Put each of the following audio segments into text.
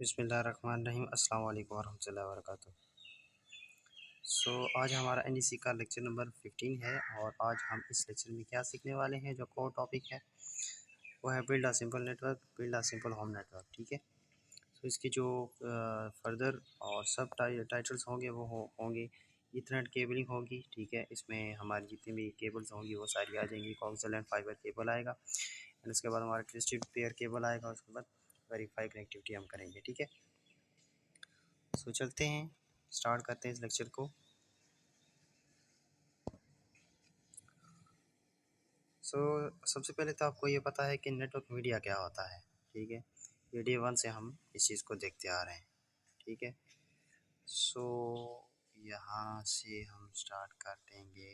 बिस्मिल्लाहिर्रहमानिर्रहीम अस्सलाम वालेकुम वरहमतुल्लाहि वबरकातुहू। आज हमारा एनईसी का लेक्चर नंबर 15 है और आज हम इस लेक्चर में क्या सीखने वाले हैं। जो कोर टॉपिक है वो है build a simple network, build a simple home network. ठीक है। इसकी जो फर्दर और सब टाइटल्स होंगे वो होंगे ईथरनेट केबलिंग होगी। ठीक है। इसमें हमारी जितनी भी केबल्स होंगी वो सारी आ जाएंगी। कोएक्सियल एंड फाइबर केबल आएगा एंड उसके बाद हमारा ट्विस्टेड पेयर केबल आएगा। उसके बाद वेरीफाई कनेक्टिविटी हम करेंगे। ठीक है। चलते हैं, स्टार्ट करते हैं इस लेक्चर को। सबसे पहले तो आपको ये पता है कि नेटवर्क मीडिया क्या होता है। ठीक है। ये डे वन से हम इस चीज़ को देखते आ रहे हैं। ठीक है। सो यहाँ से हम स्टार्ट कर देंगे।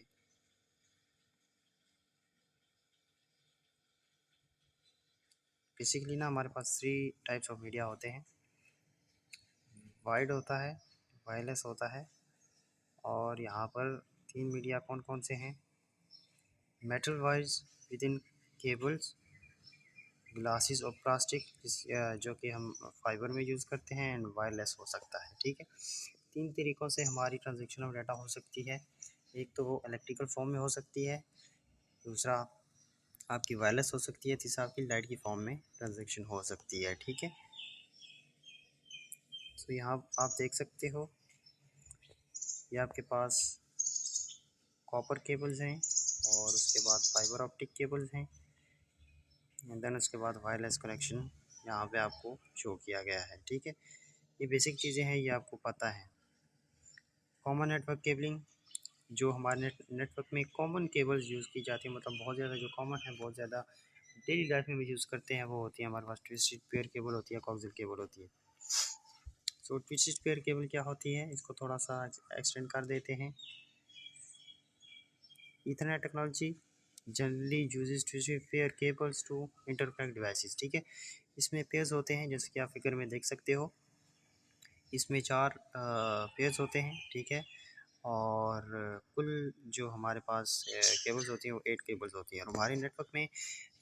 बेसिकली ना हमारे पास 3 टाइप्स ऑफ मीडिया होते हैं। वाइड होता है, वायरलेस होता है और यहाँ पर 3 मीडिया कौन कौन से हैं। Metal wise with in cables, glasses और प्लास्टिक जो कि हम फाइबर में यूज़ करते हैं एंड वायरलेस हो सकता है। ठीक है। 3 तरीक़ों से हमारी ट्रांजैक्शन ऑफ डाटा हो सकती है। एक तो वो इलेक्ट्रिकल फॉर्म में हो सकती है, दूसरा आपकी वायरलेस हो सकती है, तीसरा आपकी लाइट की फॉर्म में ट्रांजैक्शन हो सकती है। ठीक है। यहाँ आप देख सकते हो ये आपके पास कॉपर केबल्स हैं और उसके बाद फाइबर ऑप्टिक केबल्स हैं एंड देन उसके बाद वायरलेस कनेक्शन यहाँ पे आपको शो किया गया है। ठीक है। ये बेसिक चीज़ें हैं, ये आपको पता है। कॉमन नेटवर्क केबलिंग, जो हमारे नेटवर्क में कॉमन केबल्स यूज़ की जाती है, मतलब बहुत ज़्यादा जो कॉमन है, बहुत ज़्यादा डेली लाइफ में भी यूज़ करते हैं, वो होती है हमारे पास ट्विस्टेड पेयर केबल होती है, कोएक्सियल केबल होती है। ट्विस्टेड पेयर केबल क्या होती है, इसको थोड़ा सा एक्सटेंड कर देते हैं। Ethernet technology generally uses twisted pair cables to interconnect devices. ठीक है। इसमें पेयर्स होते हैं जैसे कि आप फिगर में देख सकते हो। इसमें 4 पेयर्स होते हैं। ठीक है। और कुल जो हमारे पास केबल्स होती हैं वो 8 केबल्स होती हैं और हमारे नेटवर्क में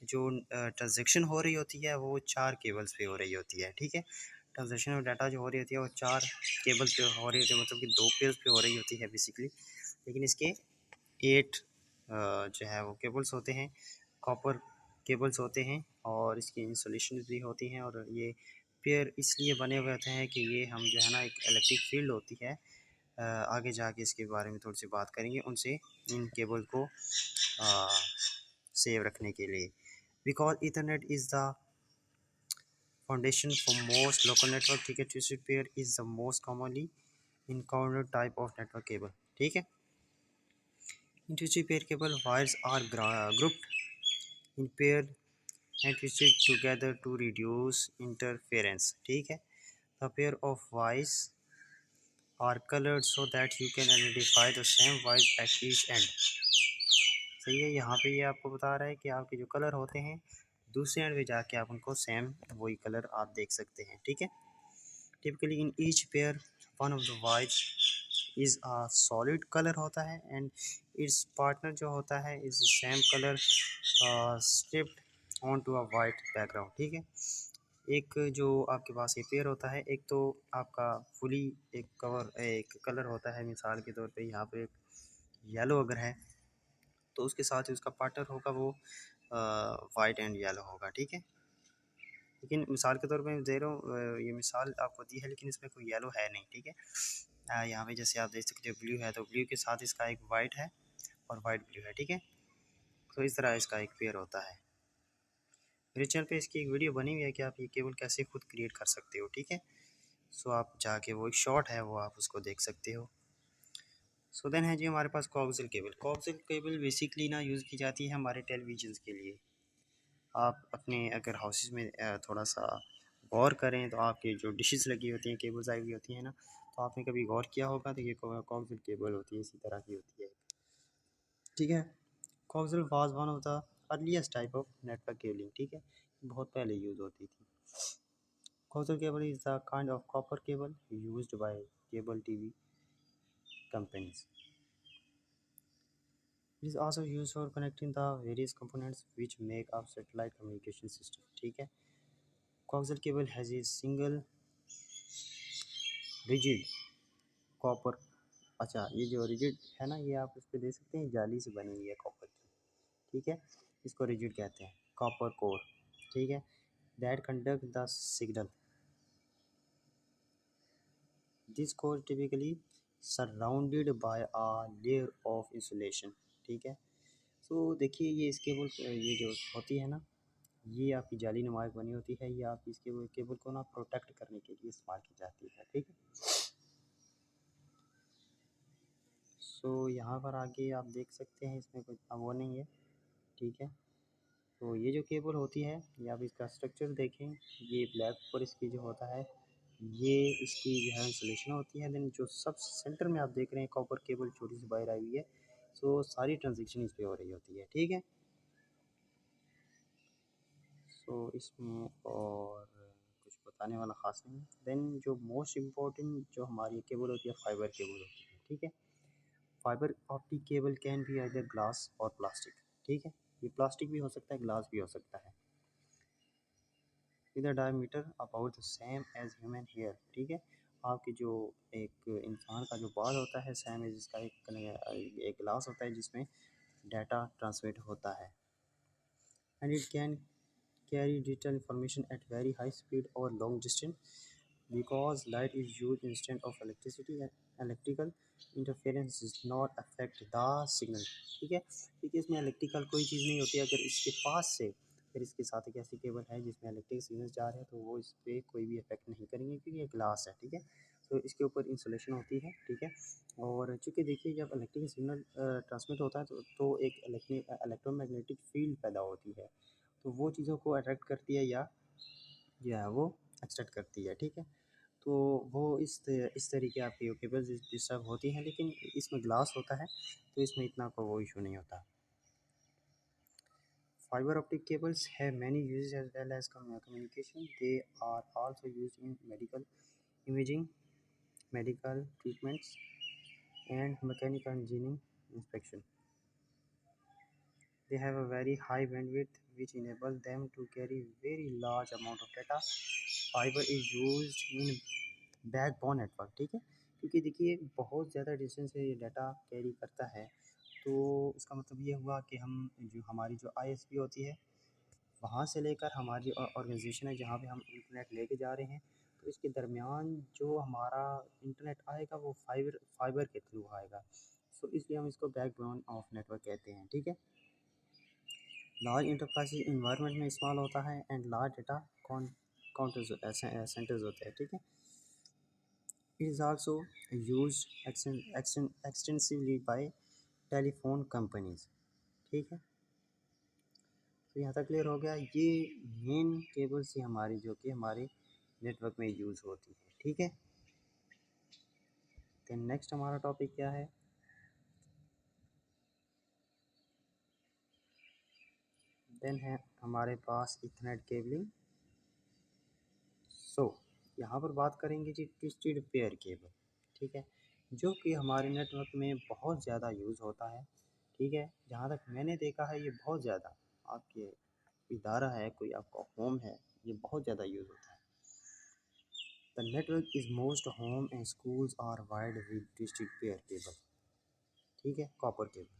जो ट्रांजैक्शन हो रही होती है वो 4 केबल्स पे हो रही होती है। ठीक है। ट्रांजैक्शन ऑफ डाटा जो हो रही होती है वो 4 केबल्स पे हो रही होती है, मतलब कि 2 पेयर्स पे हो रही होती है बेसिकली। लेकिन इसके 8 जो है वो केबल्स होते हैं, कॉपर केबल्स होते हैं और इसकी इंसुलेशन भी होती हैं। और ये पेयर इसलिए बने हुए होते हैं कि ये हम जो है ना, एक इलेक्ट्रिक फील्ड होती है, आगे जाके इसके बारे में थोड़ी सी बात करेंगे उनसे, इन केबल को सेव रखने के लिए। Because Ethernet is the foundation for most local network. ठीक है। Twisted pair is the most commonly encountered type of network cable. ठीक है। In twisted pair cable, wires are grouped in pair and twisted together to reduce interference. ठीक है। The pair of wires are colored so that you can identify the same wires at each end. सही है। यहाँ पे ये आपको बता रहा है कि आपके जो कलर होते हैं दूसरे एंड पे जाके आप उनको सेम वही कलर आप देख सकते हैं। ठीक है। Typically in each pair one of the wires is a solid colour होता है एंड इट्स पार्टनर जो होता है is same colour striped on to a white background. ठीक है। एक जो आपके पास ये पेयर होता है, एक तो आपका फुली एक कवर एक कलर होता है, मिसाल के तौर पे यहाँ पे येलो अगर है तो उसके साथ ही उसका पार्टनर होगा वो वाइट एंड येलो होगा। ठीक है। लेकिन मिसाल के तौर पे मैं दे रहा हूँ, ये मिसाल आपको दी है लेकिन इसमें कोई येलो है नहीं। ठीक है। यहाँ पे जैसे आप देख सकते हो ब्लू है तो ब्लू के साथ इसका एक वाइट है और वाइट ब्लू है। ठीक है। तो इस तरह इसका एक पेयर होता है। मेरे चैनल पे इसकी एक वीडियो बनी हुई है कि आप ये केबल कैसे खुद क्रिएट कर सकते हो। ठीक है। आप जाके वो एक शॉर्ट है वो आप उसको देख सकते हो। देन है जी हमारे पास coaxial cable. Coaxial cable basically ना यूज़ की जाती है हमारे टेलीविजन के लिए। आप अपने अगर हाउसेस में थोड़ा सा गौर करें तो आपकी जो डिशेस लगी होती हैं, केबल्स आई हुई होती हैं ना, तो आपने कभी गौर किया होगा तो ये कोएक्सियल केबल होती है, इसी तरह की होती है। ठीक है। Coaxial was one of the earliest type of network cabling. ठीक है। बहुत पहले यूज़ होती थी। Coaxial cable is the kind of copper cable used by cable TV companies. It is also used for connecting the various components which make up satellite communication system. ठीक है। Coaxial cable has a single rigid copper. अच्छा, ये जो rigid है ना, ये आप इस पे देख सकते हैं, जाली से बनी हुई है कॉपर की, ठीक है। इसको रिजिड कहते हैं, कॉपर कोर, ठीक है। That conduct the signal. This core typically surrounded by a layer of insulation, ठीक है। तो देखिए, ये इसके ये जो होती है ना, ये आपकी जाली नुमाइश बनी होती है, ये आप इसके केबल को ना प्रोटेक्ट करने के लिए इस्तेमाल की जाती है, ठीक है। सो यहाँ पर आगे आप देख सकते हैं, इसमें कुछ वो नहीं है, ठीक है। तो ये जो केबल होती है, ये आप इसका स्ट्रक्चर देखें, ये ब्लैक पर इसकी जो होता है, ये इसकी जो है इंसुलेशन होती है। देन जो सब सेंटर में आप देख रहे हैं कॉपर केबल, छोटी सी वायर आई हुई है, सो सारी ट्रांजेक्शन इस पर हो रही होती है, ठीक है। सो इसमें और कुछ बताने वाला ख़ास नहीं है। देन जो मोस्ट इम्पोर्टेंट जो हमारी केबल होती है, फाइबर केबल होती है, ठीक है। Fibre optic cable can be either glass और प्लास्टिक, ठीक है। ये प्लास्टिक भी हो सकता है, ग्लास भी हो सकता है। With a diameter about the same as human hair, ठीक है। आपकी जो एक इंसान का जो बाल होता है, सेम एज इसका एक ग्लास होता है जिसमें डाटा ट्रांसमिट होता है। And it can carry digital information at very high speed or long distance because light is used instead of electricity and electrical interference does not affect the signal, ठीक है। देखिए, इसमें electrical कोई चीज़ नहीं होती, अगर इसके पास से फिर इसके साथ एक ऐसी केबल है जिसमें इलेक्ट्रिक सिग्नल जा रहे हैं, तो वो इस पर कोई भी इफेक्ट नहीं करेंगे क्योंकि ये ग्लास है, ठीक है। तो इसके ऊपर इंसुलेशन होती है, ठीक है। और चूँकि देखिए, जब इलेक्ट्रिक सिग्नल ट्रांसमिट होता है तो एक इलेक्ट्रोमैग्नेटिक फील्ड पैदा होती है, तो वो चीज़ों को अट्रैक्ट करती है या जो है वो एक्सट्रैक्ट करती है, ठीक है। तो वो इस तरीके आपकी केबल्स डिस्टर्ब होती हैं, लेकिन इसमें ग्लास होता है तो इसमें इतना कोई वो इशू नहीं होता। Fibre optic cables have many uses as well as communication. They are also used in medical imaging, medical treatments, and mechanical engineering inspection. They have a very high bandwidth which enable them to carry very large amount of data. Fiber is used in backbone network, ठीक है। क्योंकि देखिए, बहुत ज़्यादा distance से ये data carry करता है, तो इसका मतलब ये हुआ कि हम जो हमारी जो आईएसपी होती है, वहाँ से लेकर हमारी ऑर्गेनाइजेशन है जहाँ पे हम इंटरनेट लेके जा रहे हैं, तो इसके दरमियान जो हमारा इंटरनेट आएगा वो फाइबर के थ्रू आएगा। सो इसलिए हम इसको बैकबोन ऑफ नेटवर्क कहते हैं, ठीक है। लार्ज इंटरप्राइज इन्वायरमेंट में इस्तेमाल होता है and large data counters centres होते हैं, ठीक है। It is also use extensively bye telephone companies, ठीक है। तो यहाँ तक क्लियर हो गया, ये मेन केबल्स ही हमारी जो कि हमारे नेटवर्क में यूज़ होती है, ठीक है। देन नेक्स्ट हमारा टॉपिक क्या है, देन है हमारे पास इथरनेट केबलिंग। सो यहाँ पर बात करेंगे जी ट्विस्टेड पेयर केबल, ठीक है, जो कि हमारे नेटवर्क में बहुत ज़्यादा यूज़ होता है, ठीक है। जहाँ तक मैंने देखा है, ये बहुत ज़्यादा आपके इदारा है, कोई आपका होम है, ये बहुत ज़्यादा यूज़ होता है। The network is most home and schools are wired with twisted pair cable, ठीक है, कॉपर केबल,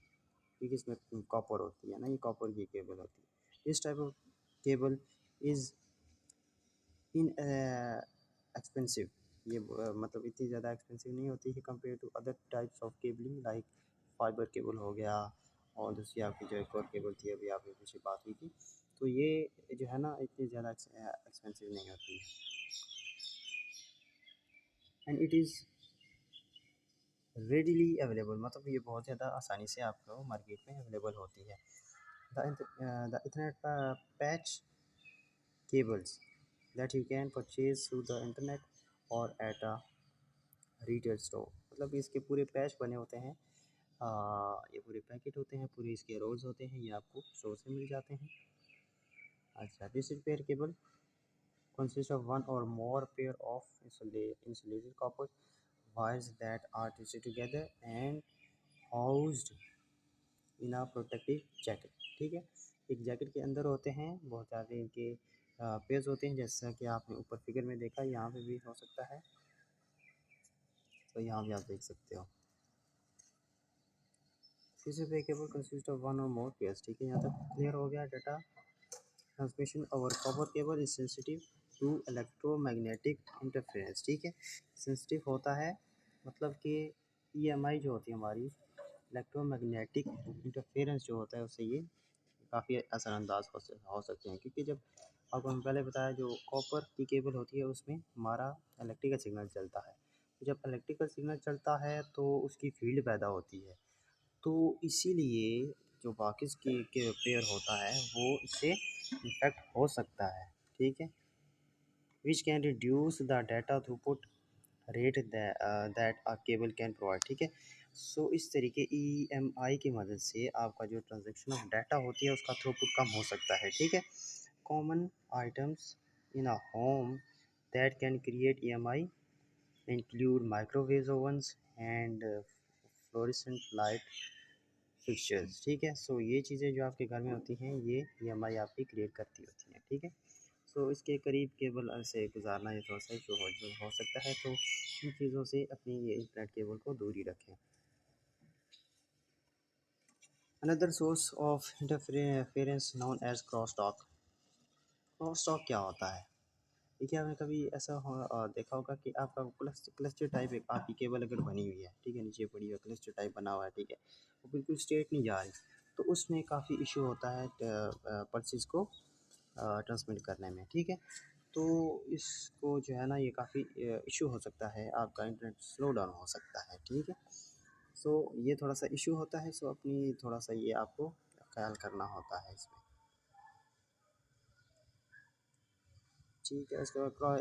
क्योंकि इसमें कॉपर होती है ना, ये कॉपर की केबल होती है। This type of cable is inexpensive, ये मतलब इतनी ज़्यादा एक्सपेंसिव नहीं होती है compare to other types of cabling like fibre cable हो गया, और दूसरी आपकी जो एक और केबल थी, अभी आपने पीछे बात हुई थी, तो ये जो है ना इतनी ज़्यादा एक्सपेंसिव नहीं होती है। And it is readily available, मतलब ये बहुत ज़्यादा आसानी से आपको मार्केट में अवेलेबल होती है। The Ethernet patch cables that you can purchase through the internet or at a retail store, मतलब इसके पूरे पैच बने होते हैं, ये पूरे पैकेट होते हैं, पूरे इसके रोल्स होते हैं, ये आपको स्टोर से मिल जाते हैं। अच्छा, this pair cable consist of one or more pair of insulated copper wires that are twisted together and housed in a protective jacket, ठीक है। एक जैकेट के अंदर होते हैं बहुत ज़्यादा इनके पेज होते हैं, जैसा कि आपने ऊपर फिगर में देखा, यहाँ पे भी हो सकता है। तो यहाँ भी आप देख सकते हो TCP cable consist of one और मोर पेयर्स। ठीक है, यहाँ तक क्लियर हो गया। Data transmission over copper cable is sensitive to electromagnetic interference. ठीक है, सेंसिटिव होता है मतलब कि EMI जो होती है हमारी, इलेक्ट्रोमैग्नेटिक इंटरफेरेंस जो होता है उससे ये काफ़ी असरअंदाज हो सकते हैं, क्योंकि जब आपको हम पहले बताया जो कॉपर की केबल होती है उसमें हमारा इलेक्ट्रिकल सिग्नल चलता है। तो जब इलेक्ट्रिकल सिग्नल चलता है तो उसकी फील्ड पैदा होती है, तो इसीलिए जो बाकी के पेयर होता है वो इससे इफेक्ट हो सकता है। ठीक है, which can reduce the data throughput rate that a cable can provide. ठीक है, सो इस तरीके EMI की मदद से आपका जो ट्रांजेक्शन ऑफ डाटा होती है उसका थ्रूपुट कम हो सकता है। ठीक है, common items in a home that can create EMI include microwave ovens and fluorescent light fixtures. ठीक है, सो ये चीज़ें जो आपके घर में होती हैं ये EMI आपकी क्रिएट करती होती हैं। ठीक है, सो इसके करीब केबल से गुजारना ये थोड़ा सा इशू हो सकता है, तो इन चीज़ों से अपनी ये इंटरनेट केबल को दूर ही रखें। Another source of interference known as cross talk. Cross talk क्या होता है? देखिए, आपने कभी ऐसा देखा होगा कि आपका क्लस्टर टाइप एक आपकी केबल अगर बनी हुई है, ठीक है, नीचे पड़ी हुई है, क्लस्टर टाइप बना हुआ है, ठीक है, वो बिल्कुल स्ट्रेट नहीं जा रही, तो उसमें काफ़ी इशू होता है पल्सेस को ट्रांसमिट करने में। ठीक है, तो इसको जो है ना ये काफ़ी इशू हो सकता है, आपका इंटरनेट स्लो डाउन हो सकता है। ठीक है, सो ये थोड़ा सा इशू होता है, सो अपनी थोड़ा सा ये आपको ख्याल करना होता है इसमें। ठीक है,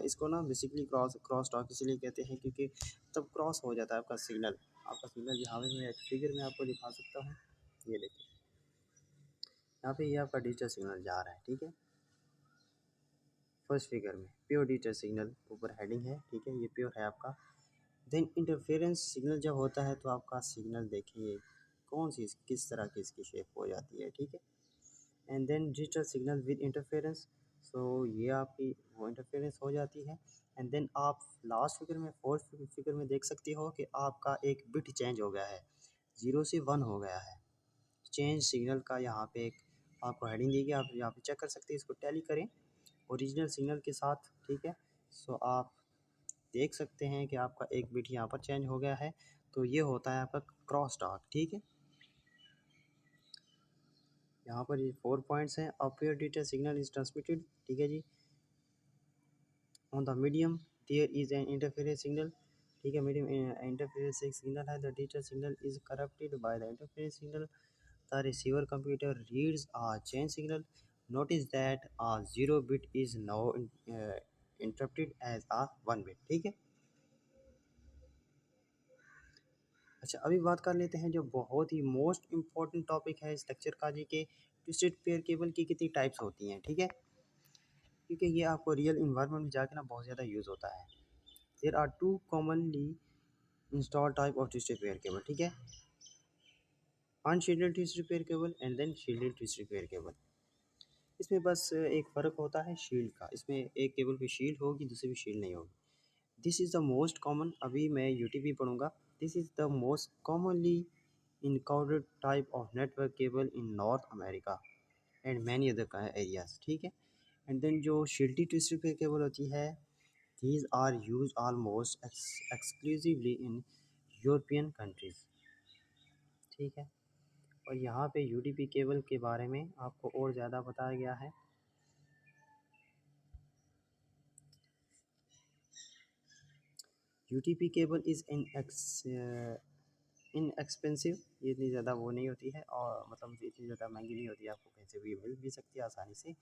इसको ना बेसिकली क्रॉस टॉक इसलिए कहते हैं क्योंकि तब क्रॉस हो जाता है आपका सिग्नल यहाँ पे मैं एक फिगर में आपको दिखा सकता हूँ। ये देखिए, यहाँ पे ये आपका डिजिटल सिग्नल जा रहा है। ठीक है, फर्स्ट फिगर में प्योर डिजिटल सिग्नल ऊपर हेडिंग है। ठीक है, ये प्योर है आपका। देन इंटरफेरेंस सिग्नल जब होता है तो आपका सिग्नल देखिए कौन सी किस तरह की इसकी शेप हो जाती है। ठीक है, and then digital signal with interference, so ये आपकी वो इंटरफेरेंस हो जाती है। एंड देन आप लास्ट फिगर में फोर्थ फिगर में देख सकते हो कि आपका एक बिट चेंज हो गया है, 0 से 1 हो गया है। चेंज सिग्नल का यहाँ पे एक आपको हेडिंग दी गई, आप यहाँ पे चेक कर सकते हैं, इसको टैली करें ओरिजिनल सिग्नल के साथ। ठीक है, सो आप देख सकते हैं कि आपका एक बिट यहाँ पर चेंज हो गया है, तो ये होता है आपका क्रॉस टॉक। ठीक है, यहाँ पर ये 4 पॉइंट्स हैं। Appear data signal is transmitted. ठीक है जी, on the medium there is an interference signal. ठीक है, मीडियम इंटरफेरेंस एक सिग्नल है, the digital signal is corrupted by the interference signal, the receiver computer reads a chain signal. Notice that a 0 bit is now interpreted as a 1 bit। ठीक है, अच्छा अभी बात कर लेते हैं जो बहुत ही मोस्ट इम्पॉर्टेंट टॉपिक है इस लेक्चर का जी, के ट्विस्टेड पेयर केबल की कितनी टाइप्स होती हैं। ठीक है, क्योंकि ये आपको रियल इन्वायरमेंट में जाके ना बहुत ज़्यादा यूज़ होता है। There are two commonly install type of twisted pair cable. ठीक है, unshielded twisted pair cable and then shielded twisted pair cable. इसमें बस एक फ़र्क होता है शील्ड का, इसमें एक केबल पे शील्ड होगी, दूसरी पे शील्ड नहीं होगी। This is the most common, अभी मैं यूटीपी पढ़ूंगा। This is the most commonly encountered type of network cable in north America and many other areas. ठीक है, एंड देन जो शील्डी ट्विस्टेड पेयर केबल होती है, these are used almost exclusively in European countries. ठीक है, और यहाँ पे यूडीपी केबल के बारे में आपको और ज़्यादा बताया गया है। यूटीपी केबल इज़ इनएक्सपेंसिव, ये इतनी ज़्यादा वो नहीं होती है, और मतलब इतनी ज़्यादा महंगी नहीं होती है, आपको कहीं से भी मिल भी सकती है आसानी से,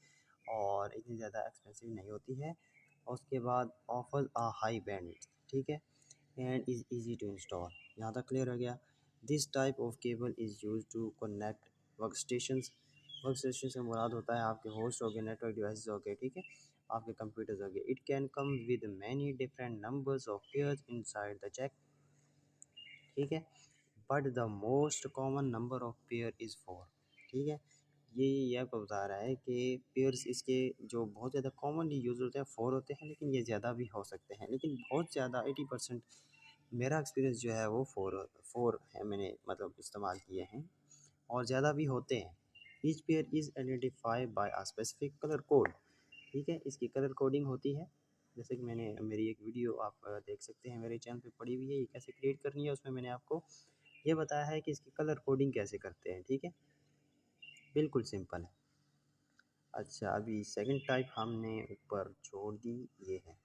और इतनी ज़्यादा एक्सपेंसिव नहीं होती है। और उसके बाद ऑफर आ हाई बैंड। ठीक है, and is easy to install. यहाँ तक क्लियर हो गया। This type of cable is use to connect work station. Work station से मुराद होता है आपके होस्ट हो गए, नेटवर्क डिवाइसेस हो गए, ठीक है, आपके कंप्यूटर्स हो गए। It can come with many different numbers of pairs inside the check. ठीक है, but the most common number of pair is 4। ठीक है, ये आपको बता रहा है कि पेयर्स इसके जो बहुत ज़्यादा कॉमनली यूज़ होते हैं 4 होते हैं, लेकिन ये ज़्यादा भी हो सकते हैं, लेकिन बहुत ज़्यादा 80% मेरा एक्सपीरियंस जो है वो फोर है, मैंने मतलब इस्तेमाल किए हैं और ज़्यादा भी होते हैं। Each pair is identify bye a specific colour code. ठीक है, इसकी कलर कोडिंग होती है। जैसे कि मैंने मेरी एक वीडियो आप देख सकते हैं मेरे चैनल पे पड़ी हुई है, ये कैसे क्रिएट करनी है, उसमें मैंने आपको ये बताया है कि इसकी कलर कोडिंग कैसे करते हैं। ठीक है, बिल्कुल सिंपल है। अच्छा, अभी सेकंड टाइप हमने ऊपर छोड़ दी, ये है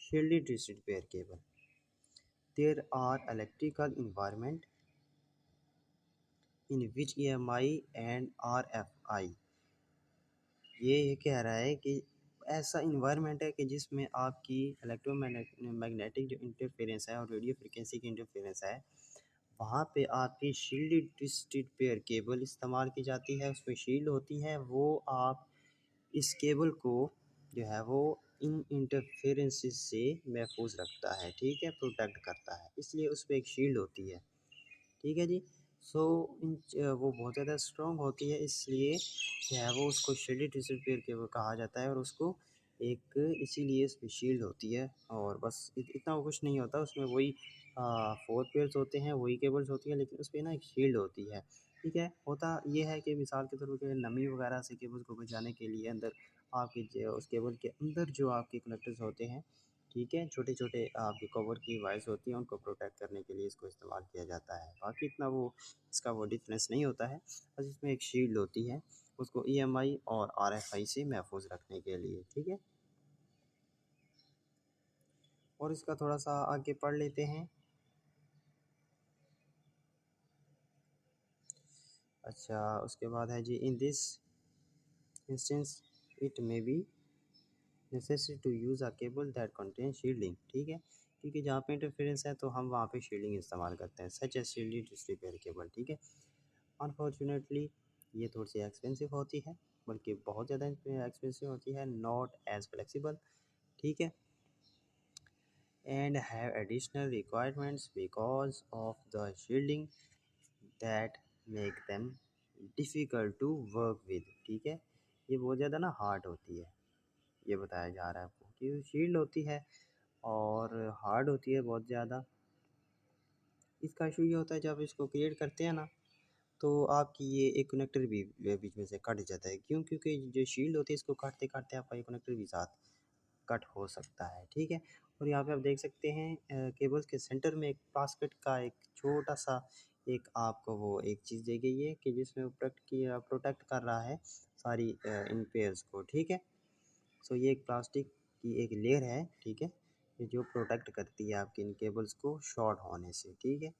shielded twisted pair cable. There are electrical environment in which EMI and RFI, ये कह रहा है कि ऐसा इन्वायरमेंट है कि जिसमें आपकी इलेक्ट्रोमैग्नेटिक जो इंटरफेरेंस है और रेडियो फ्रिक्वेंसी की इंटरफेरेंस है, वहाँ पे आपकी शील्डेड ट्विस्टेड पेयर केबल इस्तेमाल की जाती है। उसमें शील्ड होती है, वो आप इस केबल को जो है वो इन इंटरफेरेंसेस से महफूज रखता है। ठीक है, प्रोटेक्ट करता है, इसलिए उस पर एक शील्ड होती है। ठीक है जी। सो वो बहुत ज़्यादा स्ट्रॉन्ग होती है, इसलिए जो है वो उसको शील्डेड ट्विस्टेड पेयर केबल कहा जाता है। और उसको एक इसीलिए उसमें शील्ड होती है, और बस इतना वो कुछ नहीं होता उसमें। वही 4 पेयर्स होते हैं, वही केबल्स होती है, लेकिन उस पर ना एक शील्ड होती है। ठीक है, होता ये है कि मिसाल के तौर पे नमी वगैरह से केबल्स को बचाने के लिए अंदर आपके उस केबल के अंदर जो आपके कनेक्टर्स होते हैं, ठीक है, छोटे-छोटे आपके कवर की वायर्स होती हैं, उनको प्रोटेक्ट करने के लिए इसको इस्तेमाल किया जाता है। बाकी इतना वो इसका वो डिफरेंस नहीं होता है, बस इसमें एक शील्ड होती है, उसको EMI और RFI से महफूज रखने के लिए। ठीक है, और इसका थोड़ा-सा आगे पढ़ लेते हैं। अच्छा, उसके बाद है जी, in this instance it may be necessary to use a cable that contain shielding. ठीक है, क्योंकि जहाँ पे इंटरफेरेंस है तो हम वहाँ पे शील्डिंग इस्तेमाल करते हैं, such as shielded repair cable. ठीक है, अनफॉर्चुनेटली ये थोड़ी सी एक्सपेंसिव होती है, बल्कि बहुत ज़्यादा एक्सपेंसिव होती है, नॉट एज फ्लेक्सिबल। ठीक है, and have additional requirements because of the shielding that make them difficult to work with. ठीक है, ये बहुत ज़्यादा ना हार्ड होती है, ये बताया जा रहा है आपको कि शील्ड होती है और हार्ड होती है बहुत ज़्यादा। इसका इशू ये होता है जब इसको क्रिएट करते हैं ना, तो आपकी ये एक कनेक्टर भी बीच में से कट जाता है। क्यों? क्योंकि जो शील्ड होती है इसको काटते काटते आपका ये कनेक्टर भी साथ कट हो सकता है। ठीक है, और यहाँ पे आप देख सकते हैं केबल्स के सेंटर में एक प्लास्टिक का एक छोटा सा एक आपको वो एक चीज़ दी गई है कि जिसमें वो प्रोटेक्ट कर रहा है सारी इन पेयर्स को। ठीक है, सो ये एक प्लास्टिक की एक लेयर है। ठीक है, ये जो प्रोटेक्ट करती है आपके इन केबल्स को शॉर्ट होने से। ठीक है,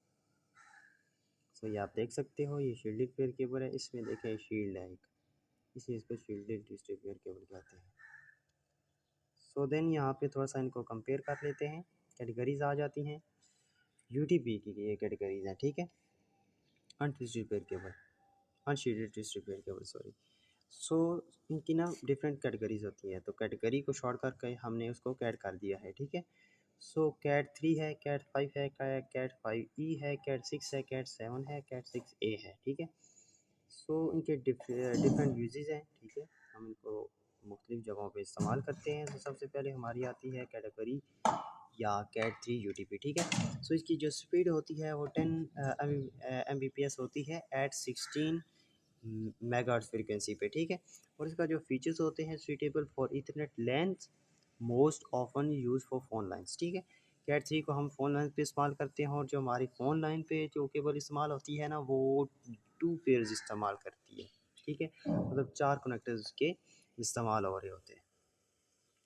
सो ये आप देख सकते हो, ये शील्डेड पेयर केबल है, इसमें देखें शील्ड है एक, इसी इसको शील्डेड ट्विस्टेड पेयर केबल कहते हैं। सो देन यहाँ पे थोड़ा सा इनको कंपेयर कर लेते हैं, कैटेगरीज आ जाती हैं। UTP की ये कैटेगरीज हैं। ठीक है, untwisted pair cable, unshielded twisted pair cable, sorry. So इनकी ना डिफरेंट कैटेगरीज होती हैं, तो कैटेगरी को शॉर्ट करके हमने उसको कैट कर दिया है। ठीक है, सो कैट 3 है, कैट 5 है, कैट 5E है, कैट 6 है, कैट 7 है, कैट 6A है। ठीक है, सो इनके डिफरेंट यूजेस हैं। ठीक है, हम इनको मुख्तलिफ जगहों पे इस्तेमाल करते हैं। तो सबसे पहले हमारी आती है कैटेगरी या कैट 3 UTP। ठीक है, सो इसकी जो स्पीड होती है वो 10 Mbps होती है एट 16 मेगाहर्ट्ज़ फ्रीक्वेंसी पे। ठीक है, और इसका जो फीचर्स होते हैं, suitable for Ethernet length, most often use for phone lines. ठीक है, कैट 3 को हम फ़ोन लाइन पे इस्तेमाल करते हैं, और जो हमारी फ़ोन लाइन पे जो केबल इस्तेमाल होती है ना, वो 2 पेयर्स इस्तेमाल करती है। ठीक है, मतलब 4 कनेक्टर्स के इस्तेमाल हो रहे होते हैं।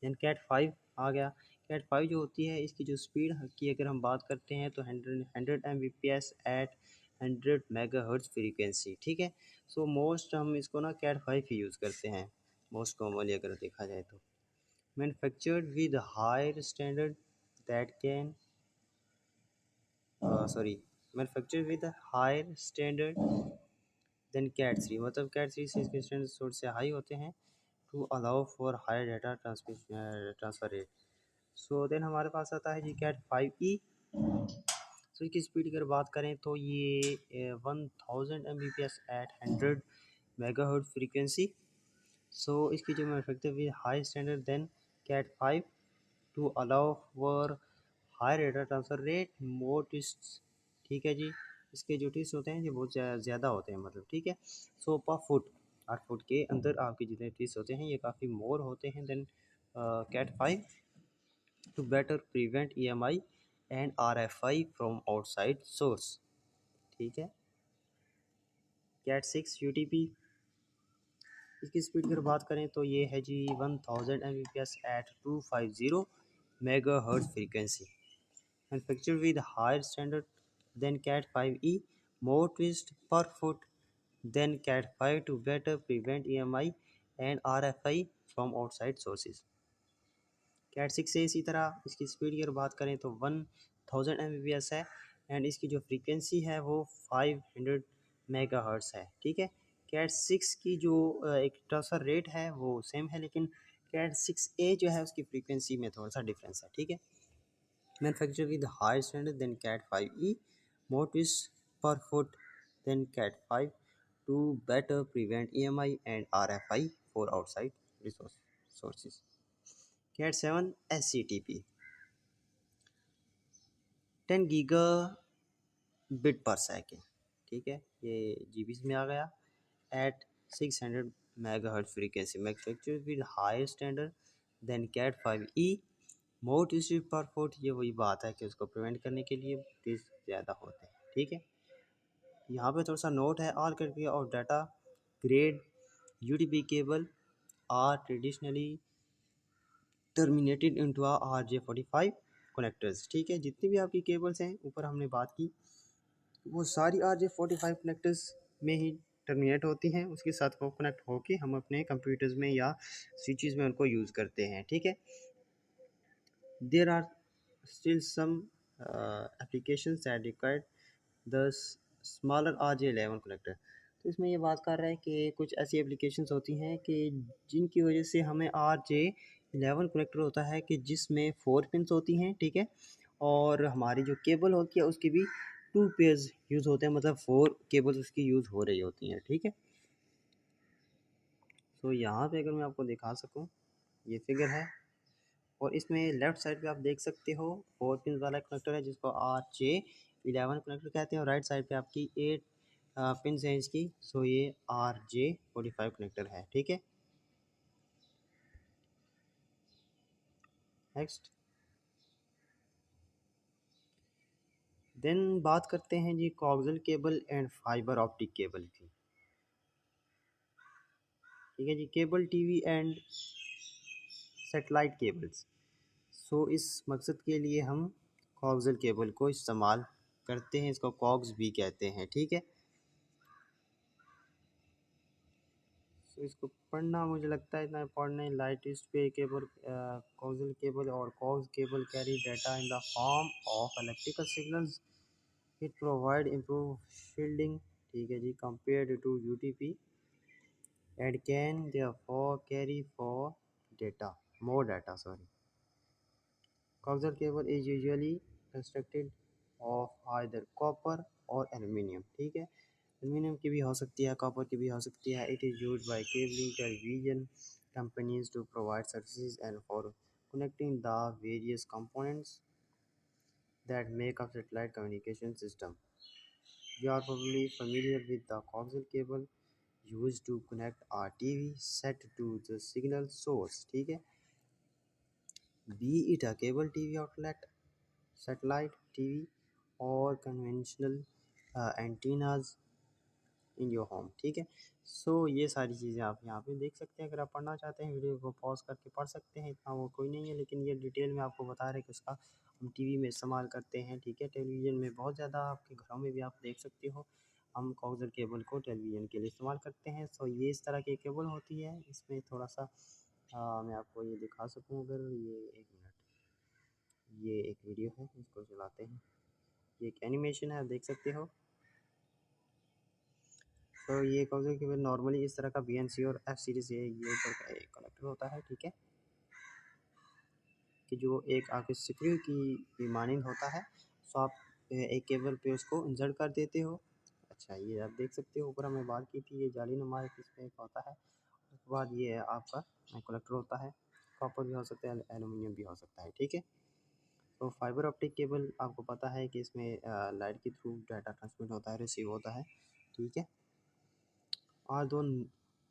दैन कैट 5 आ गया। कैट 5 जो होती है, इसकी जो स्पीड की अगर हम बात करते हैं तो 100 Mbps एट 100 मेगाहर्ट्ज़ फ्रीक्वेंसी। ठीक है, सो मोस्ट हम इसको ना कैट 5 ही यूज़ करते हैं, मोस्ट कॉमनली अगर देखा जाए तो। Manufactured with higher standard that can sorry manufactured with higher standard then cat 3, मतलब कैट 3 से इसके स्टैंडर्ड थोड़े से हाई होते हैं, to allow for higher data transfer rate. So then हमारे पास आता है जी कैट 5E। सो इसकी स्पीड की अगर बात करें तो ये 1000 Mbps at 100 megahertz frequency. So इसकी जो effective high standard then cat 5 to allow for high data transfer rate, more twist, ठीक है जी, इसके जो ट्विस्ट होते हैं ये बहुत ज़्यादा होते हैं, मतलब ठीक है। सो पर फुट, 8 फुट के अंदर आपके जितने ट्विस्ट होते हैं ये काफ़ी मोर होते हैं then cat 5 to better prevent EMI and RFI from outside source, ठीक है। कैट 6 UTP, इसकी स्पीड की बात करें तो ये है जी 1000 Mbps at 250 MHz frequency, manufactured with higher standard than Cat 5e, more twist per foot than Cat 5 to better prevent EMI and RFI from outside sources. Cat 6 से इसी तरह इसकी स्पीड की अगर बात करें तो 1000 Mbps है एंड इसकी जो फ्रीक्वेंसी है वो 500 मेगाहर्ट्ज़ है, ठीक है। कैट 6 की जो एक ट्रांसफ़र रेट है वो सेम है, लेकिन कैट 6a जो है उसकी फ्रीक्वेंसी में थोड़ा सा डिफरेंस है, ठीक है। Manufacture with high standard then cat 5e, more twist per foot than cat 5 to better prevent EMI and RFI for outside resource sources. Cat 7 SCTP 10 gigabit per second, ठीक है, ये जीबी में आ गया at 600 megahertz frequency, manufacture with higher standard then cat 5e, more twist per foot, ये वही बात है कि उसको प्रिवेंट करने के लिए ट्विस्ट ज़्यादा होते हैं, ठीक है। यहाँ पे थोड़ा सा नोट है, all category of data grade UTP cable are traditionally terminated into RJ45 connectors, ठीक है। जितनी भी आपकी केबल्स हैं ऊपर हमने बात की वो सारी RJ45 कनेक्टर्स में ही टर्मिनेट होती हैं, उसके साथ वो कनेक्ट होके हम अपने कंप्यूटर्स में या स्विचेस में उनको यूज़ करते हैं, ठीक है। There are still some applications that require the smaller RJ11 connector, तो इसमें ये बात कर रहा है कि कुछ ऐसी एप्लीकेशंस होती हैं कि जिनकी वजह से हमें RJ11 कनेक्टर होता है कि जिसमें 4 पिंस होती हैं, ठीक है, और हमारी जो केबल होती है उसकी भी 2 पेयर्स यूज़ होते हैं, मतलब 4 केबल्स उसकी यूज़ हो रही होती हैं, ठीक है। तो यहाँ पे अगर मैं आपको दिखा सकूँ, ये फिगर है और इसमें लेफ़्ट साइड पे आप देख सकते हो 4 पिन वाला कनेक्टर है जिसको RJ11 कनेक्टर कहते हैं, और राइट साइड पे आपकी 8 पिन्स हैं इसकी, सो ये RJ45 कनेक्टर है, ठीक है। नेक्स्ट देन बात करते हैं जी coaxial cable and fibre optic cable की, ठीक है जी। Cable TV and satellite cables, so इस मकसद के लिए हम कोएक्सियल केबल को इस्तेमाल करते हैं, इसको कॉक्स भी कहते हैं, ठीक है। तो इसको पढ़ना मुझे लगता है इतना इम्पोर्टेंट नहीं। लाइट इस पे केबल कोएक्सियल केबल और coax cable carry data in the form of electrical signals, it provide improve shielding, ठीक है जी, compared to UTP and can therefore carry for data more data, sorry. Coaxial cable is usually constructed of either copper or aluminium, ठीक है, aluminium की भी हो सकती है, कॉपर की भी हो सकती है। It is used by cabling television companies to provide services and for connecting the various components that make up satellite communication system. You are probably familiar with the coaxial cable used to connect our TV set to the signal source, ठीक है, be it a cable TV outlet, satellite TV or conventional antennas in your home, ठीक है। सो ये सारी चीज़ें आप यहाँ पे देख सकते हैं, अगर आप पढ़ना चाहते हैं वीडियो को पॉज करके पढ़ सकते हैं, इतना वो कोई नहीं है, लेकिन ये डिटेल में आपको बता रहे हैं कि उसका हम टीवी में इस्तेमाल करते हैं, ठीक है। टेलीविज़न में बहुत ज़्यादा आपके घरों में भी आप देख सकते हो, हम कोएक्सियल केबल को टेलीविज़न के लिए इस्तेमाल करते हैं। सो ये इस तरह की केबल होती है, इसमें थोड़ा सा मैं आपको ये दिखा सकूँ, अगर ये 1 मिनट, ये एक वीडियो है, इसको चलाते हैं, ये एक एनिमेशन है, आप देख सकते हो। तो ये कोएक्सियल केबल नॉर्मली इस तरह का BNC और F सीरीज़ ये ऊपर का एक कनेक्टर होता है, ठीक है, कि जो एक आपके स्क्रू की मानंद होता है। सो आप एक केबल पे उसको इंसर्ट कर देते हो। अच्छा, ये आप देख सकते हो, ऊपर हमने बात की थी, ये जाली नुमा इसमें एक होता है, उसके बाद ये आपका कनेक्टर होता है, कॉपर भी हो सकता है, एल्युमिनियम भी हो सकता है, ठीक है। तो फाइबर ऑप्टिक केबल आपको पता है कि इसमें लाइट के थ्रू डाटा ट्रांसमिट होता है, रिसीव होता है, ठीक है। Are two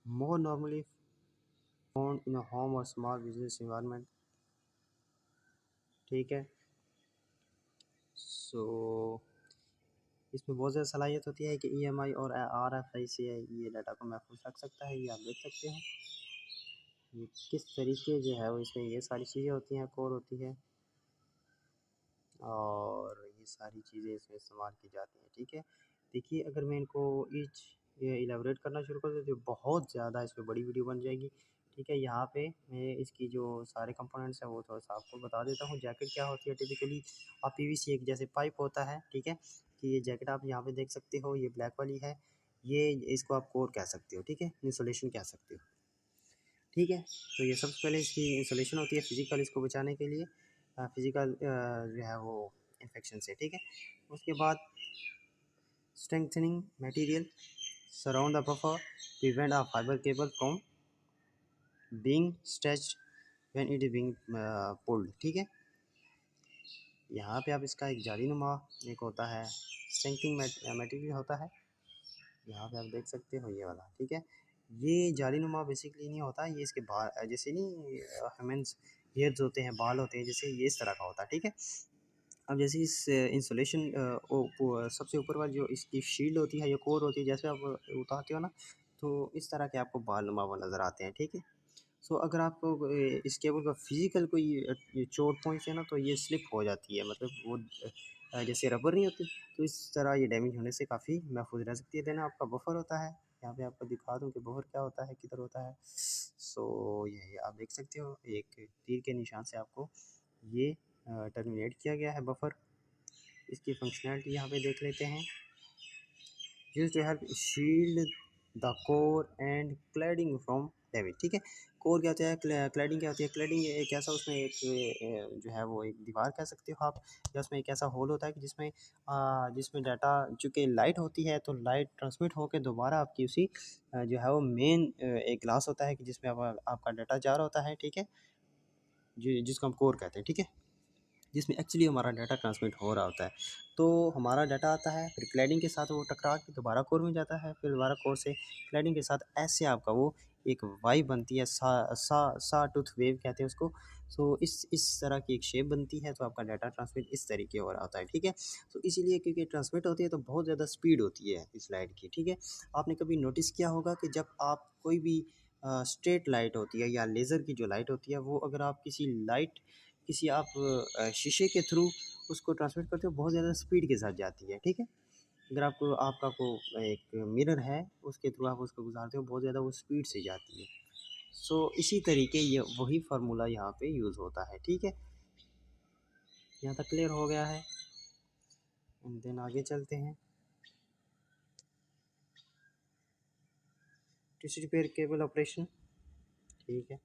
more normally found in a home or small business environment, ठीक है। सो इसमें बहुत ज़्यादा सलाहियत होती है कि EMI और RFI से ये डाटा को महफूज रख सकता है, ये आप देख सकते हैं। ये किस तरीके जो है वो इसमें ये सारी चीज़ें होती हैं, कोर होती है, और ये सारी चीज़ें इसमें इस्तेमाल की जाती हैं, ठीक है। देखिए अगर मैं इनको ईच इलेबोरेट करना शुरू कर दूँ तो बहुत ज़्यादा इस पर बड़ी वीडियो बन जाएगी, ठीक है। यहाँ पे मैं इसकी जो सारे कंपोनेंट्स हैं वो थोड़ा सा आपको बता देता हूँ। जैकेट क्या होती है टिपिकली, आप PVC एक जैसे पाइप होता है, ठीक है, कि ये जैकेट आप यहाँ पे देख सकते हो, ये ब्लैक वाली है, ये इसको आप कोर कह सकते हो, ठीक है, इंसुलेशन कह सकते हो, ठीक है। तो ये सबसे पहले इसकी इंसुलेशन होती है फिजिकल, इसको बचाने के लिए, फिजिकल जो है वो इन्फेक्शन से, ठीक है। उसके बाद strengthening material surround the buffer, prevent a fibre cable from being stretched when it is being pulled, ठीक है। यहाँ पे आप इसका एक जालीनुमा एक होता है स्ट्रेंथनिंग मटेरियल होता है, यहाँ पे आप देख सकते हो ये वाला, ठीक है। ये जालीनुमा बेसिकली नहीं होता, ये इसके बाल जैसे नहीं ह्यूमन्स हेयर्स होते हैं, बाल होते हैं, जैसे ये इस तरह का होता है, ठीक है। अब जैसे इस इंसुलेशन सबसे ऊपर वाली जो इसकी शील्ड होती है या कोर होती है, जैसे आप उतारते हो ना तो इस तरह के आपको बाल नुमा वो नज़र आते हैं, ठीक है। सो अगर आपको इस केबल का फिजिकल कोई ये चोट पहुँचे ना तो ये स्लिप हो जाती है, मतलब वो जैसे रबर नहीं होती, तो इस तरह ये डैमेज होने से काफ़ी महफूज रह सकती है। देन आपका बफर होता है, यहाँ पे आपको दिखा दूँ कि बफर क्या होता है, किधर होता है। सो ये आप देख सकते हो एक तीर के निशान से आपको ये टर्मिनेट किया गया है बफर। इसकी फंक्शनैलिटी यहाँ पे देख लेते हैं। Use to help shield the core and cladding from damage, ठीक है। कोर क्या होता है, क्लैडिंग क्या होती है, क्लैडिंग एक ऐसा उसमें एक जो है वो एक दीवार कह सकते हो आप, या उसमें एक ऐसा होल होता है कि जिसमें जिसमें डाटा चूँकि लाइट होती है तो लाइट ट्रांसमिट होकर दोबारा आपकी उसी जो है वो मेन एक ग्लास होता है कि जिसमें आपका डाटा जा रहा होता है, ठीक है, जिसको हम कोर कहते हैं, ठीक है, जिसमें एक्चुअली हमारा डाटा ट्रांसमिट हो रहा होता है। तो हमारा डाटा आता है, फिर क्लैडिंग के साथ वो टकरा के दोबारा कोर में जाता है, फिर दोबारा कोर से क्लैडिंग के साथ ऐसे आपका वो एक वाई बनती है, सा टूथ वेव कहते हैं उसको। सो इस तरह की एक शेप बनती है, तो आपका डाटा ट्रांसमिट इस तरीके हो रहा होता है, ठीक है। तो इसीलिए क्योंकि ट्रांसमिट होती है तो बहुत ज़्यादा स्पीड होती है इस लाइट की, ठीक है। आपने कभी नोटिस किया होगा कि जब आप कोई भी स्ट्रेट लाइट होती है या लेज़र की जो लाइट होती है, वो अगर आप किसी आप शीशे के थ्रू उसको ट्रांसमिट करते हो, बहुत ज़्यादा स्पीड के साथ जाती है, ठीक है। अगर आपका एक मिरर है, उसके थ्रू आप उसको गुजारते हो, बहुत ज़्यादा वो स्पीड से जाती है। सो इसी तरीके ये वही फार्मूला यहाँ पे यूज़ होता है, ठीक है। यहाँ तक क्लियर हो गया है, एंड देन आगे चलते हैं। टिश्यू रिपेयर केबल ऑपरेशन, ठीक है,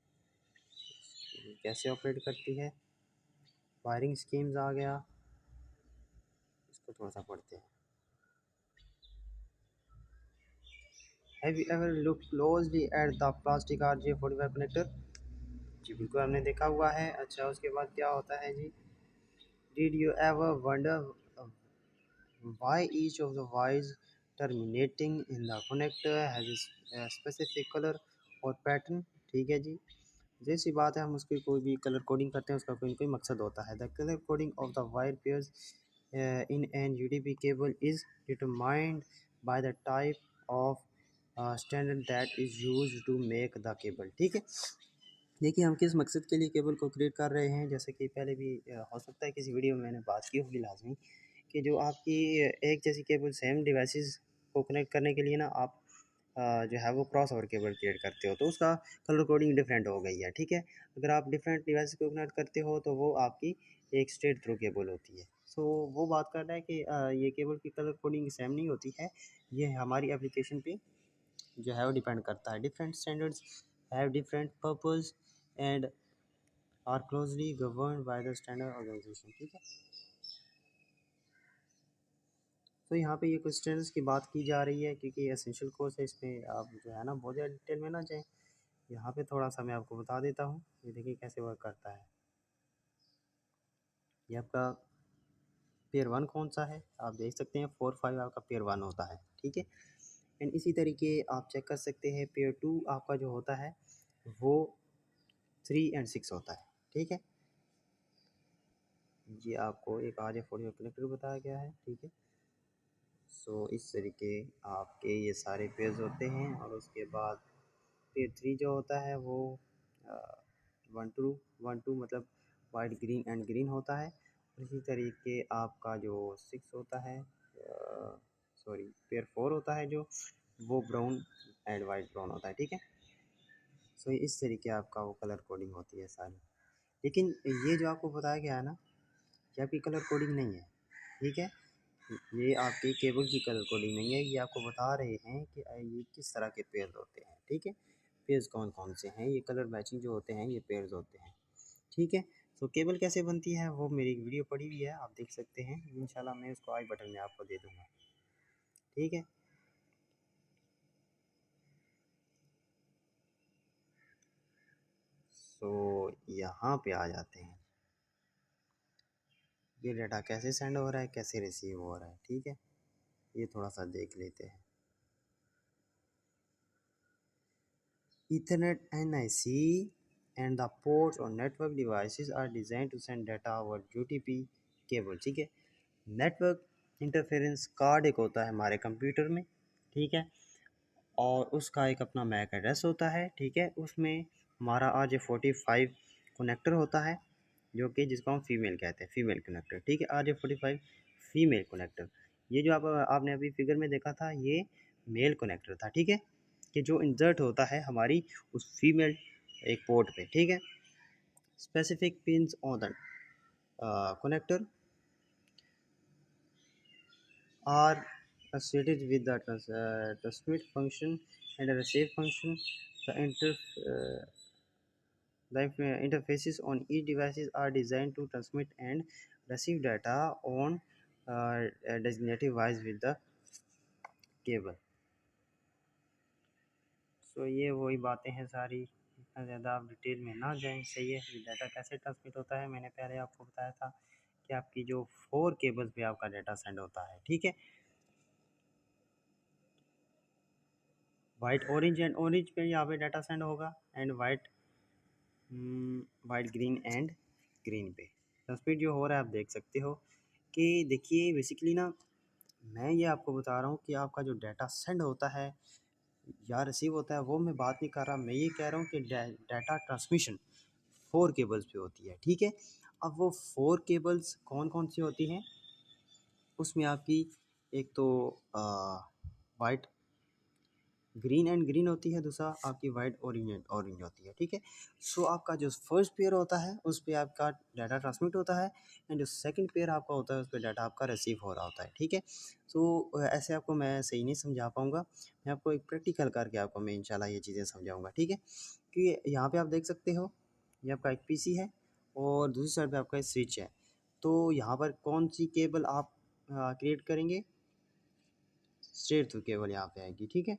कैसे ऑपरेट करती है, वायरिंग स्कीम्स आ गया, इसको थोड़ा सा पढ़ते हैं। Have you ever looked closely at the plastic RJ45 connector? जी बिल्कुल हमने देखा हुआ है। अच्छा उसके बाद क्या होता है जी, did you ever wonder why each of the wires terminating in the connector has a specific color और पैटर्न, ठीक है जी। जैसी बात है, हम उसकी कोई भी कलर कोडिंग करते हैं, उसका कोई ना कोई मकसद होता है। The colour coding of the wire pairs in an UDP cable is determined by the type of standard that is use to make the cable, ठीक है। देखिए हम किस मकसद के लिए केबल को क्रिएट कर रहे हैं, जैसे कि पहले भी हो सकता है किसी वीडियो में मैंने बात की होगी लाजमी, कि जो आपकी एक जैसी केबल सेम डिवाइसेस को कनेक्ट करने के लिए ना आप जो है वो क्रॉस ओवर केबल क्रिएट करते हो, तो उसका कलर कोडिंग डिफरेंट हो गई है, ठीक है। अगर आप डिफरेंट डिवाइस को कनेक्ट करते हो तो वो आपकी एक स्ट्रेट थ्रू केबल होती है। सो वो बात कर रहा है कि ये केबल की कलर कोडिंग सेम नहीं होती है, ये हमारी एप्लीकेशन पे जो है वो डिपेंड करता है। Different standards have different purpose and are closely governed by the standard organisation, ठीक है। तो यहाँ पे ये कुछ स्टैंडर्ड्स की बात की जा रही है, क्योंकि ये एसेंशियल कोर्स है, इसमें आप जो है ना बहुत ज़्यादा डिटेल में ना जाएँ। यहाँ पे थोड़ा सा मैं आपको बता देता हूँ, ये देखिए कैसे वर्क करता है। ये आपका पेयर वन कौन सा है, आप देख सकते हैं 4 5 आपका पेयर वन होता है, ठीक है। एंड इसी तरीके आप चेक कर सकते हैं पेयर टू आपका जो होता है वो 3 एंड 6 होता है, ठीक है। ये आपको एक RJ45 कनेक्टर बताया गया है, ठीक है। सो इस तरीके आपके ये सारे पेयर्स होते हैं। और उसके बाद पेयर थ्री जो होता है वो 1 2 मतलब वाइट ग्रीन एंड ग्रीन होता है। और इसी तरीके आपका जो 6 होता है, सॉरी पेयर 4 होता है जो वो ब्राउन एंड वाइट ब्राउन होता है, ठीक है। सो इस तरीके आपका वो कलर कोडिंग होती है सारी। लेकिन ये जो आपको बताया गया है ना, ये आपकी कलर कोडिंग नहीं है, ठीक है। ये आपकी केबल की कलर कोडिंग नहीं है, ये आपको बता रहे हैं कि ये किस तरह के पेयर्स होते हैं, ठीक है। पेयर्स कौन कौन से हैं, ये कलर मैचिंग जो होते हैं ये पेयर्स होते हैं, ठीक है। तो केबल कैसे बनती है वो मेरी एक वीडियो पड़ी हुई है, आप देख सकते हैं। इंशाल्लाह मैं उसको आई बटन में आपको दे दूँगा, ठीक है। सो यहाँ पे आ जाते हैं, ये डाटा कैसे सेंड हो रहा है, कैसे रिसीव हो रहा है, ठीक है। ये थोड़ा सा देख लेते हैं। Ethernet NIC and the ports on network devices are designed to send data over UTP cable, ठीक है। नेटवर्क इंटरफेरेंस कार्ड एक होता है हमारे कंप्यूटर में, ठीक है। और उसका एक अपना मैक एड्रेस होता है, ठीक है। उसमें हमारा RJ45 कनेक्टर होता है जो कि जिसको हम फीमेल कहते हैं, फीमेल कनेक्टर, ठीक है। RJ45 female connector. ये जो आपने अभी फिगर में देखा था ये मेल कनेक्टर था, ठीक है, कि जो इंसर्ट होता है हमारी उस फीमेल एक पोर्ट पे, ठीक है। Specific pins on the connector are associated with the transmit function and the receive function. The interfaces on each devices are designed to transmit and receive data on designated device with the cable. सो ये वही बातें हैं सारी, इतना ज़्यादा आप detail में ना जाएं, सही है। ये डाटा कैसे ट्रांसमिट होता है मैंने पहले आपको बताया था कि आपकी जो 4 केबल्स पे आपका डाटा सेंड होता है, ठीक है। वाइट ऑरेंज एंड ऑरेंज पे यहाँ पे डाटा सेंड होगा and white white green and green पे ट्रांसमिट जो हो रहा है आप देख सकते हो। कि देखिए बेसिकली ना मैं ये आपको बता रहा हूँ कि आपका जो डाटा सेंड होता है या रिसीव होता है वो मैं बात नहीं कर रहा, मैं ये कह रहा हूँ कि डाटा ट्रांसमिशन 4 केबल्स पे होती है, ठीक है। अब वो 4 केबल्स कौन कौन सी होती हैं, उसमें आपकी एक तो वाइट ग्रीन एंड ग्रीन होती है, दूसरा आपकी वाइट ऑरेंज एंड ऑरेंज होती है, ठीक है। सो आपका जो फर्स्ट पेयर होता है उस पर आपका डाटा ट्रांसमिट होता है एंड जो सेकंड पेयर आपका होता है उस पर डाटा आपका रिसीव हो रहा होता है, ठीक है। सो ऐसे आपको मैं सही नहीं समझा पाऊँगा, मैं आपको एक प्रैक्टिकल करके आपको मैं इंशाल्लाह ये चीज़ें समझाऊँगा, ठीक है। कि यहाँ पे आप देख सकते हो ये आपका एक पीसी है और दूसरी साइड पे आपका एक स्विच है। तो यहाँ पर कौन सी केबल आप क्रिएट करेंगे, स्ट्रेट थ्रू केबल यहाँ पे आएगी, ठीक है।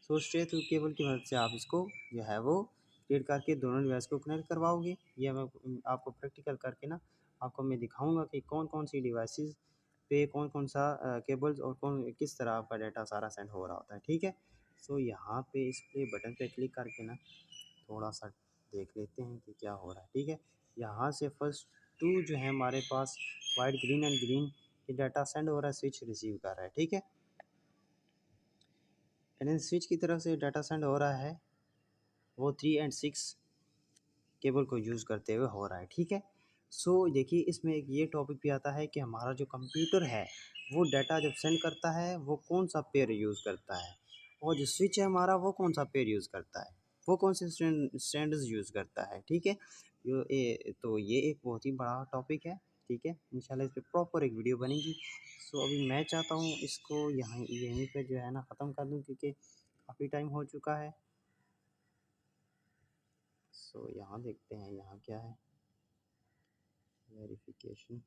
सो स्ट्रेट थ्रू केबल की मदद से आप इसको जो है वो क्रिएट करके दोनों डिवाइस को कनेक्ट करवाओगे। ये मैं आपको प्रैक्टिकल करके ना आपको मैं दिखाऊंगा कि कौन कौन सी डिवाइसेस पे कौन कौन सा केबल्स और कौन किस तरह आपका डाटा सारा सेंड हो रहा होता है, ठीक है। सो यहाँ पे इस प्ले बटन पे क्लिक करके ना थोड़ा सा देख लेते हैं कि क्या हो रहा है, ठीक है। यहाँ से फर्स्ट टू जो है हमारे पास वाइट ग्रीन एंड ग्रीन ये डाटा सेंड हो रहा है, स्विच रिसीव कर रहा है, ठीक है। एंड स्विच की तरफ से डाटा सेंड हो रहा है वो 3 एंड 6 केबल को यूज़ करते हुए हो रहा है, ठीक है। सो देखिए इसमें एक ये टॉपिक भी आता है कि हमारा जो कंप्यूटर है वो डाटा जब सेंड करता है वो कौन सा पेयर यूज़ करता है, और जो स्विच है हमारा वो कौन सा पेयर यूज़ करता है, वो कौन से स्टैंडर्ड्स यूज़ करता है, ठीक है। तो ये एक बहुत ही बड़ा टॉपिक है, ठीक है। इंशाल्लाह इस पर प्रॉपर एक वीडियो बनेगी। सो अभी मैं चाहता हूँ इसको यहाँ यहीं पर जो है ना ख़त्म कर दूँ क्योंकि काफ़ी टाइम हो चुका है। सो यहाँ देखते हैं यहाँ क्या है, verification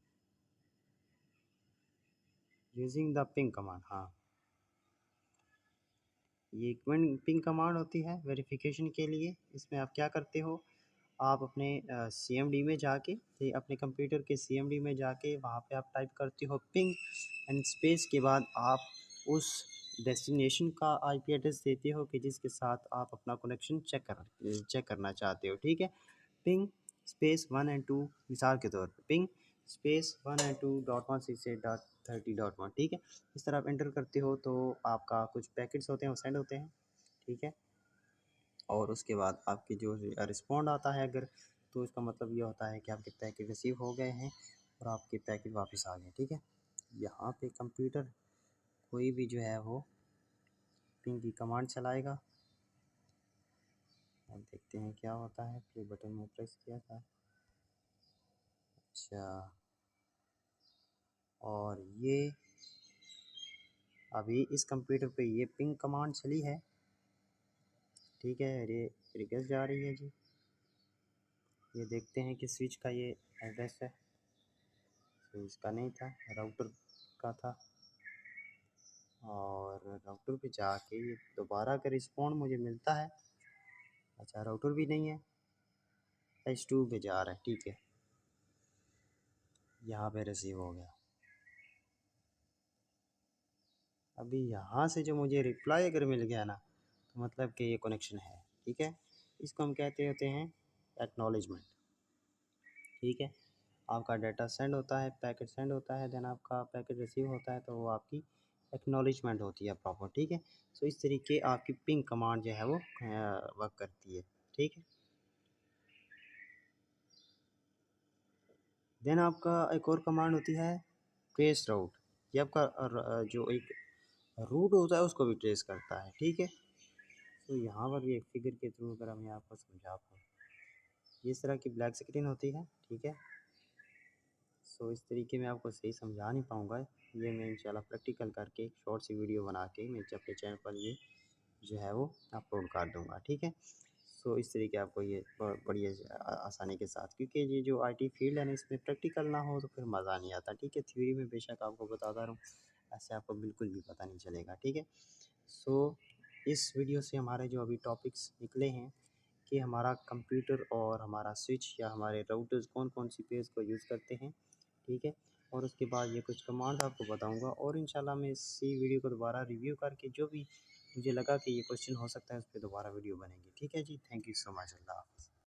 using the ping command. हाँ ये पिंग कमांड होती है वेरिफिकेशन के लिए। इसमें आप क्या करते हो, आप अपने CMD में जाके, अपने कंप्यूटर के CMD में जाके वहाँ पे आप टाइप करते हो पिंग एंड स्पेस के बाद आप उस डेस्टिनेशन का IP एड्रेस देते हो कि जिसके साथ आप अपना कनेक्शन चेक करना चाहते हो। ठीक है, पिंग स्पेस 1 and 2, मिसाल के तौर पे पिंग स्पेस 1 and 2.168.30.1। ठीक है, इस तरह आप एंटर करते हो तो आपका कुछ पैकेट्स होते हैं वो सेंड होते हैं। ठीक है, और उसके बाद आपकी जो रिस्पॉन्ड आता है अगर, तो इसका मतलब ये होता है कि आपके पैकेट रिसीव हो गए हैं और आपके पैकेट वापस आ गए। ठीक है, यहाँ पे कंप्यूटर कोई भी जो है वो पिंग की कमांड चलाएगा। अब देखते हैं क्या होता है। प्ले बटन में प्रेस किया था। अच्छा, और ये अभी इस कंप्यूटर पे ये पिंग कमांड चली है। ठीक है, ये रिक्वेस्ट जा रही है जी। ये देखते हैं कि स्विच का ये एड्रेस है, तो इसका नहीं था, राउटर का था। और राउटर पे जाके ये दोबारा का रिस्पॉन्ड मुझे मिलता है। अच्छा, राउटर भी नहीं है, H2 पे जा रहा है। ठीक है, यहाँ पे रिसीव हो गया। अभी यहाँ से जो मुझे रिप्लाई अगर मिल गया ना, तो मतलब कि ये कनेक्शन है। ठीक है, इसको हम कहते होते हैं एक्नॉलेजमेंट। ठीक है, आपका डाटा सेंड होता है, पैकेट सेंड होता है, देन आपका पैकेट रिसीव होता है, तो वो आपकी एक्नॉलेजमेंट होती है प्रॉपर। ठीक है, सो इस तरीके आपकी पिंग कमांड जो है वो वर्क करती है। ठीक है, देन आपका एक और कमांड होती है ट्रेस राउट। ये आपका जो एक रूट होता है उसको भी ट्रेस करता है। ठीक है, तो यहाँ पर भी एक फिगर के थ्रू अगर मैं आपको समझा पाऊँ, इस तरह की ब्लैक स्क्रीन होती है। ठीक है, सो इस तरीके में आपको सही समझा नहीं पाऊँगा। ये मैं इंशाल्लाह प्रैक्टिकल करके एक शॉर्ट सी वीडियो बना के मैं अपने चैनल पर ये जो है वो अपलोड कर दूँगा। ठीक है, सो इस तरीके आपको ये बड़ी आसानी के साथ, क्योंकि ये जो IT फील्ड है ना, इसमें प्रैक्टिकल ना हो तो फिर मज़ा नहीं आता। ठीक है, थ्योरी में बेशक आपको बताता रहूँ, ऐसे आपको बिल्कुल भी पता नहीं चलेगा। ठीक है, सो इस वीडियो से हमारे जो अभी टॉपिक्स निकले हैं कि हमारा कंप्यूटर और हमारा स्विच या हमारे राउटर्स कौन कौन सी पेज को यूज़ करते हैं। ठीक है, और उसके बाद ये कुछ कमांड आपको बताऊंगा, और इंशाल्लाह मैं इसी वीडियो को दोबारा रिव्यू करके जो भी मुझे लगा कि ये क्वेश्चन हो सकता है उस पर दोबारा वीडियो बनेगी। ठीक है जी, thank you so much. Allah.